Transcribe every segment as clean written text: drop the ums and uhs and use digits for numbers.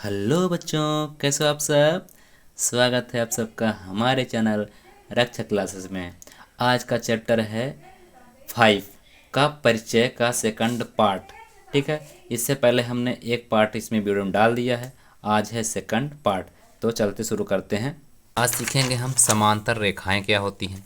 Hello बच्चों, कैसे हो आप सब। स्वागत है आप सबका हमारे चैनल रक्षा क्लासेस में। आज का चैप्टर है 5 का परिचय का सेकंड पार्ट। ठीक है, इससे पहले हमने एक पार्ट इसमें वीडियो में डाल दिया है। आज है सेकंड पार्ट, तो चलते शुरू करते हैं। आज सीखेंगे हम समांतर रेखाएं क्या होती हैं,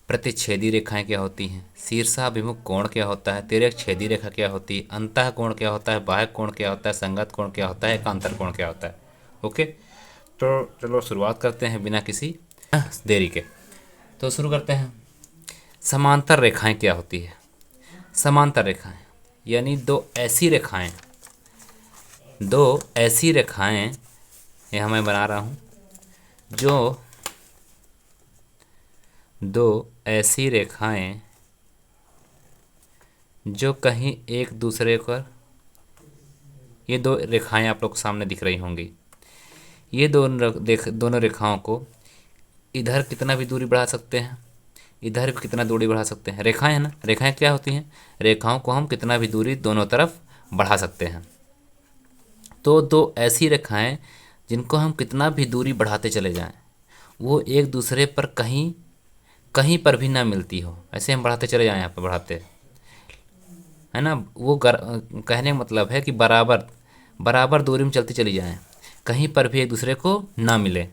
प्रतिच्छेदी रेखाएं क्या होती हैं, शीर्षाभिमुख कोण क्या होता है, तिर्यक छेदी रेखा क्या होती है, अंतः कोण क्या होता है, बाह्य कोण क्या होता है, संगत कोण क्या होता है, एकांतर कोण क्या होता है। ओके, तो चलो शुरुआत करते हैं बिना किसी देरी के। तो शुरू करते हैं। समांतर रेखाएं क्या होती है। समांतर रेखाएं यानी दो ऐसी रेखाएं यहाँ मैं बना रहा हूँ जो दो ऐसी रेखाएं जो कहीं एक दूसरे पर, ये दो रेखाएं आप लोग को सामने दिख रही होंगी। ये दोनों रेखाओं को इधर कितना भी दूरी बढ़ा सकते हैं, इधर भी कितना दूरी बढ़ा सकते हैं। रेखाएं है ना, रेखाएं क्या होती हैं, रेखाओं को हम कितना भी दूरी दोनों तरफ बढ़ा सकते हैं। तो दो ऐसी रेखाएं जिनको हम कितना भी दूरी बढ़ाते चले जाएं, वो एक दूसरे पर कहीं कहीं पर भी ना मिलती हो, ऐसे हम बढ़ाते चले जाएं, यहाँ पर बढ़ाते है ना। कहने का मतलब है कि बराबर बराबर दूरी में चलती चली जाएं, कहीं पर भी एक दूसरे को ना मिले।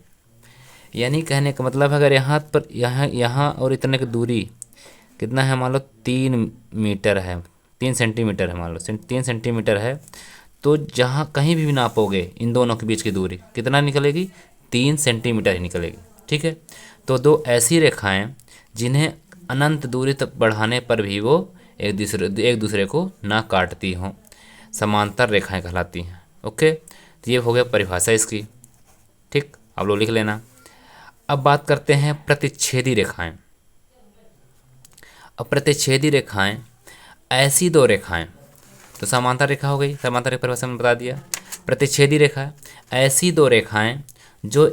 यानी कहने का मतलब है, अगर यहाँ पर यहाँ यहाँ और इतने की दूरी कितना है, मान लो 3 मीटर है, 3 सेंटीमीटर है, मान लो 3 सेंटीमीटर है, तो जहाँ कहीं भी नापोगे इन दोनों के बीच की दूरी कितना निकलेगी, 3 सेंटीमीटर ही निकलेगी। ठीक है, तो दो ऐसी रेखाएं जिन्हें अनंत दूरी तक बढ़ाने पर भी वो एक दूसरे को ना काटती हों, समांतर रेखाएं कहलाती हैं। ओके, तो ये हो गया परिभाषा इसकी। ठीक, आप लोग लिख लेना। अब बात करते हैं प्रतिच्छेदी रेखाएं। अब प्रतिच्छेदी रेखाएं ऐसी दो रेखाएं, तो समांतर रेखा हो गई, समांतर रेखा परिभाषा में बता दिया। प्रतिच्छेदी रेखा ऐसी दो रेखाएं जो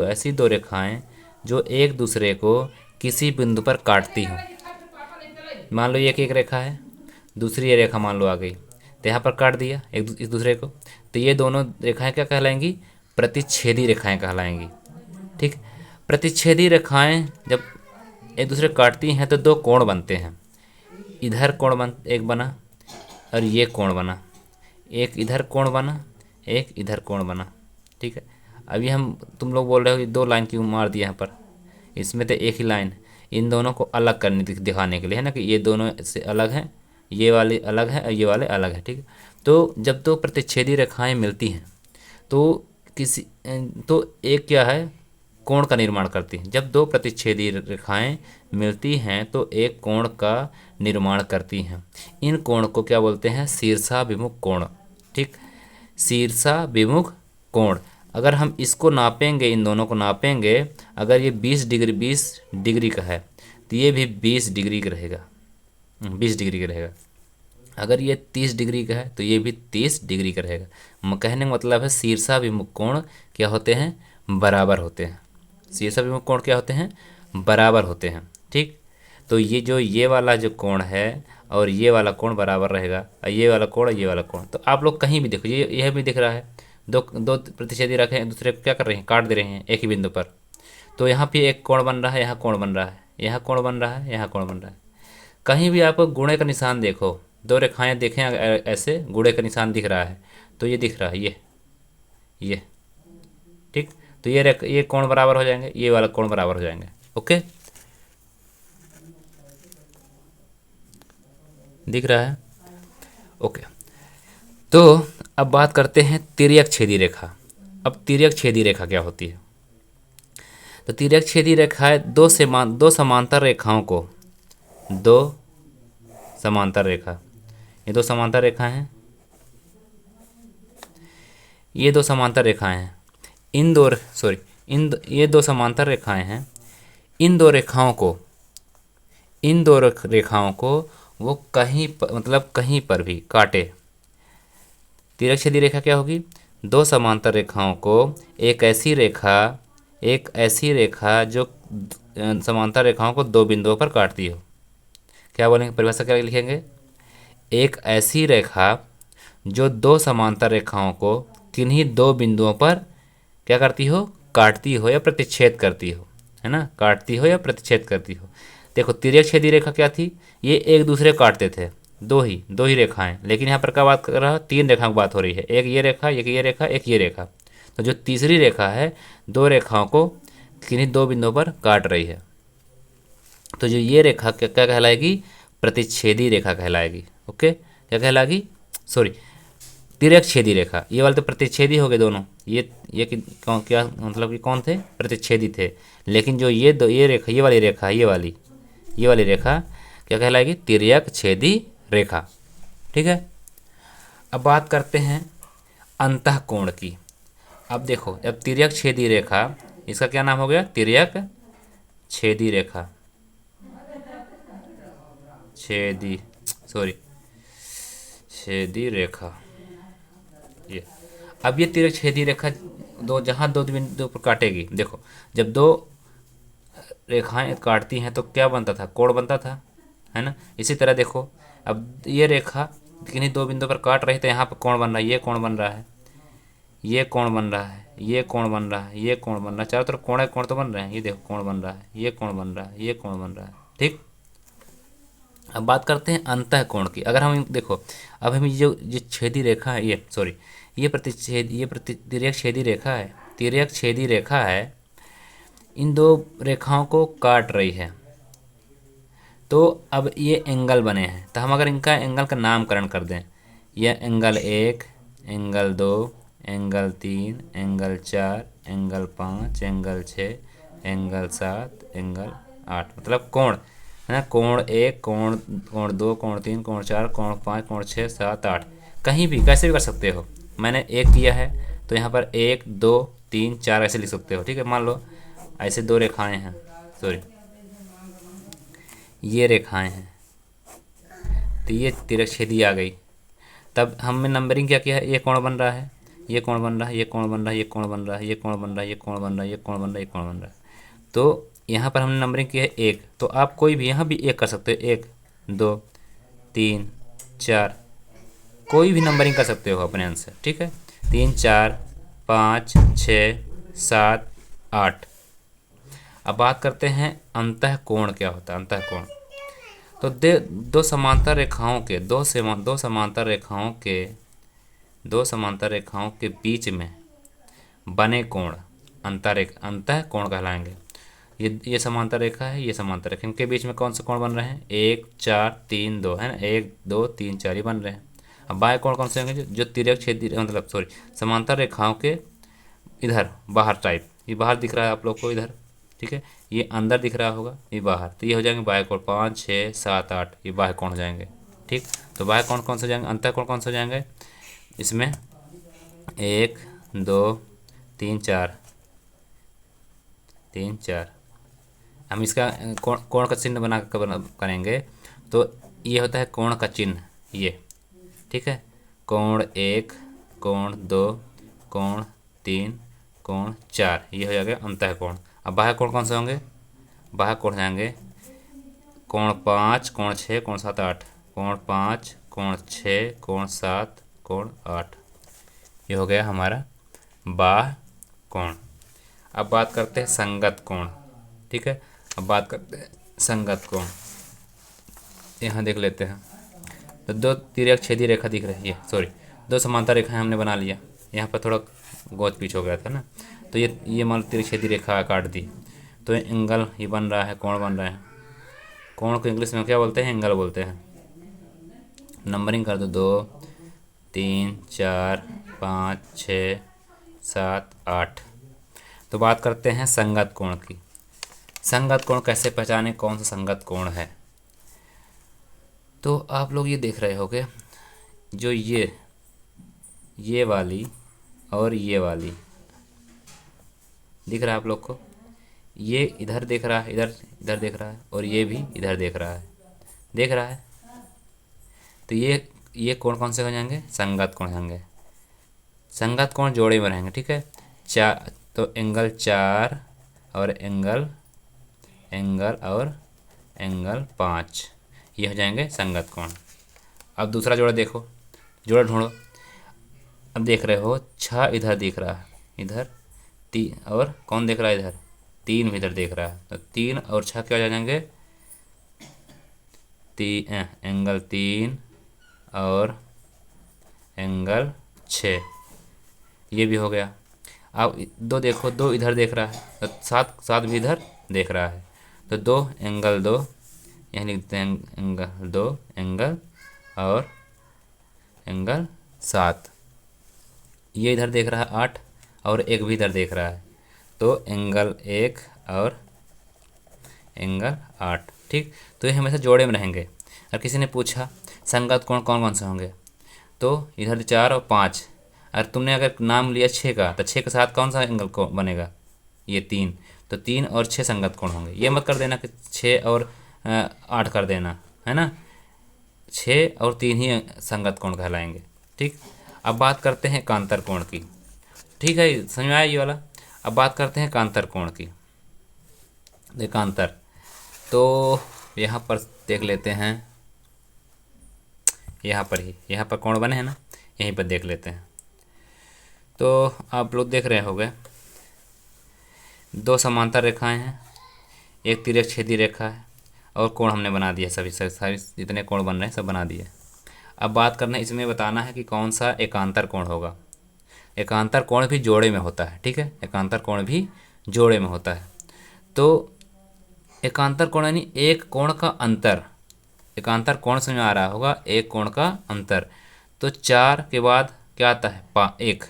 ऐसी दो रेखाएं जो एक दूसरे को किसी बिंदु पर काटती हों। मान लो ये एक रेखा है, दूसरी ये रेखा मान लो आ गई, तो यहाँ पर काट दिया एक दूसरे को, तो ये दोनों रेखाएं क्या कहलाएंगी, प्रतिच्छेदी रेखाएं कहलाएंगी। ठीक, प्रतिच्छेदी रेखाएं जब एक दूसरे काटती हैं तो दो कोण बनते हैं। इधर एक बना और ये कोण बना, एक इधर कोण बना, एक इधर कोण बना। ठीक है, अभी हम तुम लोग बोल रहे हो कि दो लाइन क्यों मार दिया यहाँ पर, इसमें तो एक ही लाइन, इन दोनों को अलग करने दिखाने के लिए है ना, कि ये दोनों से अलग हैं, ये वाले अलग हैं और ये वाले अलग हैं। ठीक है, तो जब दो प्रतिच्छेदी रेखाएं मिलती हैं तो किसी तो एक क्या है, कोण का निर्माण करती हैं। जब दो प्रतिच्छेदी रेखाएं मिलती हैं तो एक कोण का निर्माण करती हैं। इन कोण को क्या बोलते हैं, शीर्षाभिमुख कोण। ठीक, शीर्षाभिमुख कोण। अगर हम इसको नापेंगे, इन दोनों को नापेंगे, अगर ये 20 डिग्री का है तो ये भी 20 डिग्री का रहेगा, 20 डिग्री का रहेगा। अगर ये 30 डिग्री का है तो ये भी 30 डिग्री का रहेगा। कहने का मतलब है शीर्षाभिमुख कोण क्या होते हैं, बराबर होते हैं। शीर्षाभिमुख कोण क्या होते हैं, बराबर होते हैं। ठीक, तो ये वाला जो कोण है और ये वाला कोण बराबर रहेगा, और ये वाला कोण और ये वाला कोण, तो आप लोग कहीं भी देखो, यह भी दिख रहा है, दो दो प्रतिच्छेदी रेखाएं एक दूसरे को क्या कर रही हैं, काट दे रहे हैं एक ही बिंदु पर। तो यहाँ पे एक कोण बन रहा है, यहाँ कोण बन रहा है, यहाँ कोण बन रहा है, यहाँ कोण बन रहा है। कहीं भी आप गुणे का निशान देखो, दो रेखाएं देखें ऐसे गुणे का निशान दिख रहा है, तो ये दिख रहा है, ये। ठीक, तो ये कोण बराबर हो जाएंगे, ये वाला कोण बराबर हो जाएंगे। ओके, दिख रहा है। ओके, तो अब बात करते हैं तिर्यक छेदी रेखा। अब तिर्यक छेदी रेखा क्या होती है, तो तिर्यक छेदी रेखा है दो समांतर रेखाओं को, दो समांतर रेखा, ये दो समांतर रेखाएं हैं, ये दो समांतर रेखाएं हैं, इन दो सॉरी इन ये दो समांतर रेखाएं हैं। इन दो रेखाओं को वो मतलब कहीं पर भी काटे। तिर्यक छेदी रेखा क्या होगी, दो समांतर रेखाओं को एक ऐसी रेखा जो समांतर रेखाओं को दो बिंदुओं पर काटती हो। क्या बोलेंगे, परिभाषा क्या लिखेंगे, एक ऐसी रेखा जो दो समांतर रेखाओं को किन्हीं दो बिंदुओं पर क्या करती हो, काटती हो या प्रतिच्छेद करती हो, है ना, काटती हो या प्रतिच्छेद करती हो। देखो तिर्यक छेदी रेखा क्या थी, ये एक दूसरे को काटते थे, दो ही रेखाएं, लेकिन यहाँ पर क्या बात कर रहा है, तीन रेखाओं की बात हो रही है, एक ये रेखा, एक ये रेखा, एक ये रेखा। तो जो तीसरी रेखा है दो रेखाओं को किन्हीं दो बिंदुओं पर काट रही है, तो जो ये रेखा क्या क्या कहलाएगी, प्रतिच्छेदी रेखा कहलाएगी। ओके, क्या कहलाएगी, सॉरी, तिर्यक छेदी रेखा। ये वाले तो प्रतिच्छेदी हो गए दोनों, ये क्या मतलब कि कौन थे, प्रतिच्छेदी थे। लेकिन जो ये दो, ये रेखा, ये वाली रेखा क्या कहलाएगी, तिर्यक छेदी रेखा। ठीक है, अब बात करते हैं अंतःकोण की। अब देखो, अब तिर्यक छेदी रेखा, इसका क्या नाम हो गया, तिर्यक छेदी रेखा, छेदी, सॉरी, छेदी रेखा। ये अब ये तिर्यक छेदी रेखा दो, जहाँ दो बिंदु पर काटेगी, देखो जब दो रेखाएं काटती हैं तो क्या बनता था, कोण बनता था, है ना। इसी तरह देखो, अब ये रेखा किन्हीं दो बिंदु पर काट रही, तो यहाँ पर कोण बन रहा है, ये कोण बन रहा है, ये कोण बन रहा है, ये कोण बन रहा है, ये कोण बन रहा है, चारों तरफ कोण है, कोण तो बन रहे हैं। ये देखो कोण बन रहा है, ये कोण बन रहा है, ये कोण बन रहा है। ठीक, अब बात करते हैं अंतः कोण की। अगर हम देखो, अब हम जो छेदी रेखा है, ये सॉरी, ये तिर्यक छेदी रेखा है, तिर्यक छेदी रेखा है, इन दो रेखाओं को काट रही है। तो अब ये एंगल बने हैं, तो हम अगर इनका एंगल का नामकरण कर दें, यह angle 1, angle 2, angle 3, angle 4, angle 5, angle 6, angle 7, angle 8, मतलब कोण, है ना, कोण 1, कोण 2, कोण 3, कोण 4, कोण 5, कोण 6, 7, 8, कहीं भी कैसे भी कर सकते हो। मैंने एक किया है तो यहाँ पर 1, 2, 3, 4 ऐसे लिख सकते हो। ठीक है, मान लो ऐसे दो रेखाएं हैं, सॉरी, ये रेखाएं हैं, तो ये तिर्यक छेदी आ गई। तब हमने नंबरिंग क्या किया है, ये कोण बन रहा है, ये कोण बन रहा है, ये कोण बन रहा है, ये कोण बन रहा है, ये कोण बन रहा है, ये कोण बन रहा है, ये कोण बन रहा है, ये कोण बन रहा है। तो यहाँ पर हमने नंबरिंग किया है 1, तो आप कोई भी यहाँ भी 1 कर सकते हो, 1, 2, 3, 4, कोई भी नंबरिंग कर सकते हो अपने आंसर। ठीक है, 3, 4, 5, 6, 7, 8। अब बात करते हैं अंतः कोण क्या होता है, अंतः कोण। तो दो समांतर रेखाओं के दो समांतर रेखाओं के बीच में बने कोण अंतः कोण कहलाएंगे। ये समांतर रेखा है, ये समांतर रेखा, इनके बीच में कौन से कोण बन रहे हैं, 1, 4, 3, 2, है ना, 1, 2, 3, 4 ही बन रहे हैं। अब बाएं कोण कौन से होंगे, जो तिर्यक छेदी मतलब सॉरी समांतर रेखाओं के इधर बाहर टाइप, ये बाहर दिख रहा है आप लोग को इधर, ठीक है, ये अंदर दिख रहा होगा, ये बाहर, तो ये हो जाएंगे बाह्य कोण, 5, 6, 7, 8, ये बाह्य कोण हो जाएंगे। ठीक, तो बाह्य कोण कौन से हो जाएंगे, अंतः कोण कौन से हो जाएंगे, इसमें 1, 2, 3, 4, 3, 4। हम इसका कोण का चिन्ह बना करेंगे, तो ये होता है कोण का चिन्ह, ये, ठीक है, कोण 1, कोण 2, कोण 3, कोण 4, ये हो जाएगा अंतः कोण। अब बाह्य कोण कौन से होंगे, बाह्य कोण जाएंगे कोण 5, कोण 6, कोण 7, 8, कोण 5, कोण 6, कोण 7, कोण 8, ये हो गया हमारा बाह्य कोण। अब बात करते हैं संगत कोण। ठीक है, अब बात करते हैं संगत कोण। यहाँ देख लेते हैं, तो दो तिर्यक छेदी रेखा दिख रही है, सॉरी दो समांतर रेखाएं हमने बना लिया, यहाँ पर थोड़ा गोच पीछ हो गया था ना, तो ये मान तिर्यक छेदी रेखा काट दी, तो एंगल ये बन रहा है, कोण बन रहा है। कोण को इंग्लिश में क्या बोलते हैं, एंगल बोलते हैं। नंबरिंग कर दो, 2, 3, 4, 5, 6, 7, 8। तो बात करते हैं संगत कोण की। संगत कोण कैसे पहचाने, कौन सा संगत कोण है, तो आप लोग ये देख रहे होगे, जो ये वाली और ये वाली दिख रहा है आप लोग को, ये इधर देख रहा है, इधर देख रहा है, और ये भी इधर देख रहा है, तो ये कोण कौन से हो जाएंगे, संगत कोण होंगे। संगत कोण जोड़े में रहेंगे। ठीक है, चार, तो एंगल 4 और एंगल और एंगल 5, ये हो जाएंगे संगत कोण। अब दूसरा जोड़ा देखो, जोड़ा ढूंढो, अब देख रहे हो 6 इधर दिख रहा है, इधर तीन, और कौन देख रहा है इधर, 3 भी इधर देख रहा है, तो 3 और 6 क्या हो जाएंगे, एंगल 3 और एंगल 6, ये भी हो गया। अब दो देखो, दो इधर देख रहा है, तो सात सात भी इधर देख रहा है, तो दो एंगल 2, यहाँ लिखते हैं एंगल 2 एंगल और एंगल 7, ये इधर देख रहा है 8 और एक भी इधर देख रहा है, तो एंगल 1 और एंगल 8। ठीक, तो ये हमेशा जोड़े में रहेंगे। और किसी ने पूछा संगत कोण कौन कौन से होंगे, तो इधर 4 और 5, और तुमने अगर नाम लिया 6 का, तो 6 के साथ कौन सा एंगल को बनेगा, ये 3, तो 3 और 6 संगत कोण होंगे। ये मत कर देना कि 6 और 8 कर देना, है ना, 6 और 3 ही संगत कोण कहलाएंगे। ठीक, अब बात करते हैं एकांतर कोण की। ठीक है, समझ में आया ये वाला। अब बात करते हैं एकांतर कोण की। एकांतर, तो यहाँ पर देख लेते हैं, यहाँ पर ही, यहाँ पर कोण बने हैं ना, यहीं पर देख लेते हैं। तो आप लोग देख रहे होंगे, दो समांतर रेखाएं हैं, एक तिर्यक छेदी रेखा है, और कोण हमने बना दिया, सभी सारी जितने कोण बन रहे हैं सब बना दिए। अब बात करना है, इसमें बताना है कि कौन सा एकांतर कोण होगा। एकांतर कोण भी जोड़े में होता है, ठीक है, एकांतर कोण भी जोड़े में होता है। तो एकांतर कोण यानी एक कोण का अंतर, एकांतर कोण समझ में आ रहा होगा, एक कोण का अंतर। तो 4 के बाद क्या आता है, 1,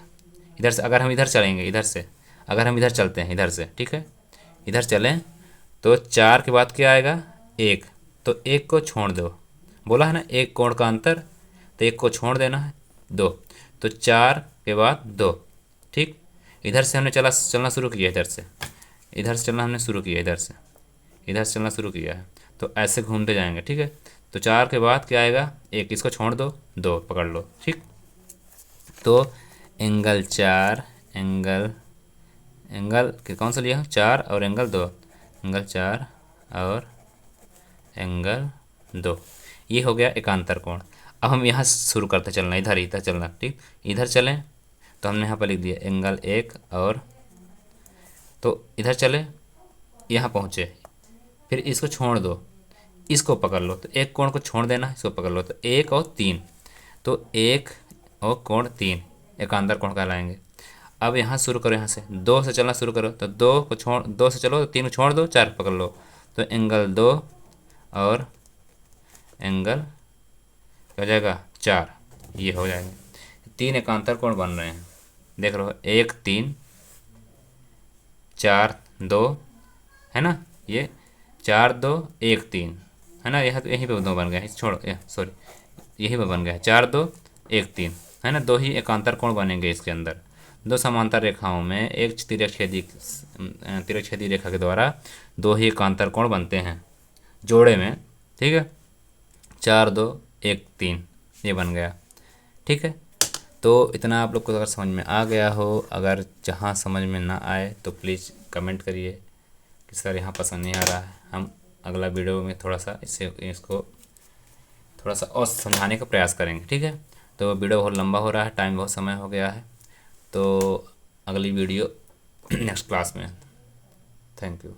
इधर से अगर हम इधर चलेंगे, इधर से अगर हम इधर चलते हैं, इधर से, ठीक है, इधर चलें, तो 4 के बाद क्या आएगा, 1, तो 1 को छोड़ दो, बोला है ना एक कोण का अंतर, तो 1 को छोड़ देना है, 2, तो 4 के बाद 2। ठीक, इधर से हमने चलना शुरू किया, इधर से चलना हमने शुरू किया, इधर से चलना शुरू किया है, तो ऐसे घूमते जाएंगे। ठीक है, तो 4 के बाद क्या आएगा, 1, इसको छोड़ दो, 2 पकड़ लो। ठीक, तो एंगल 4, एंगल के कौन सा लिया, 4 और एंगल 2, एंगल 4 और एंगल 2, ये हो गया एकांतर कोण। अब हम यहाँ शुरू करते चलना, इधर चलना। ठीक, इधर चलें, तो हमने यहाँ पर लिख दिया एंगल 1 और, तो इधर चले, यहाँ पहुँचे, फिर इसको छोड़ दो, इसको पकड़ लो, तो एक कोण को छोड़ देना, इसको पकड़ लो, तो 1 और 3, तो 1 और कोण 3 एकांतर कोण कहलाएंगे। अब यहाँ शुरू करो, यहाँ से 2 से चलना शुरू करो, तो 2 से चलो, तो 3 को छोड़ दो, 4 पकड़ लो, तो एंगल 2 और एंगल क्या हो जाएगा, 4, ये हो जाएगा। 3 एकांतर कोण बन रहे हैं, देख रहे हो, 1 3 4 2, है ना, ये 4 2 1 3, है ना, यहाँ तो यहीं पे 2 बन गए, छोड़ो, सॉरी, यहीं पे बन गया 4 2 1 3, है ना, 2 ही एकांतर कोण बनेंगे इसके अंदर। 2 समांतर रेखाओं में एक तिर्यक छेदी रेखा के द्वारा 2 ही एकांतर कोण बनते हैं जोड़े में। ठीक है, 4 2 1 3, ये बन गया। ठीक है, तो इतना आप लोग को अगर समझ में आ गया हो, अगर जहाँ समझ में ना आए तो प्लीज़ कमेंट करिए कि सर यहाँ पसंद नहीं आ रहा है, हम अगला वीडियो में थोड़ा सा इसको थोड़ा सा और समझाने का प्रयास करेंगे। ठीक है, तो वीडियो बहुत लंबा हो रहा है, टाइम बहुत समय हो गया है, तो अगली वीडियो नेक्स्ट क्लास में। Thank you.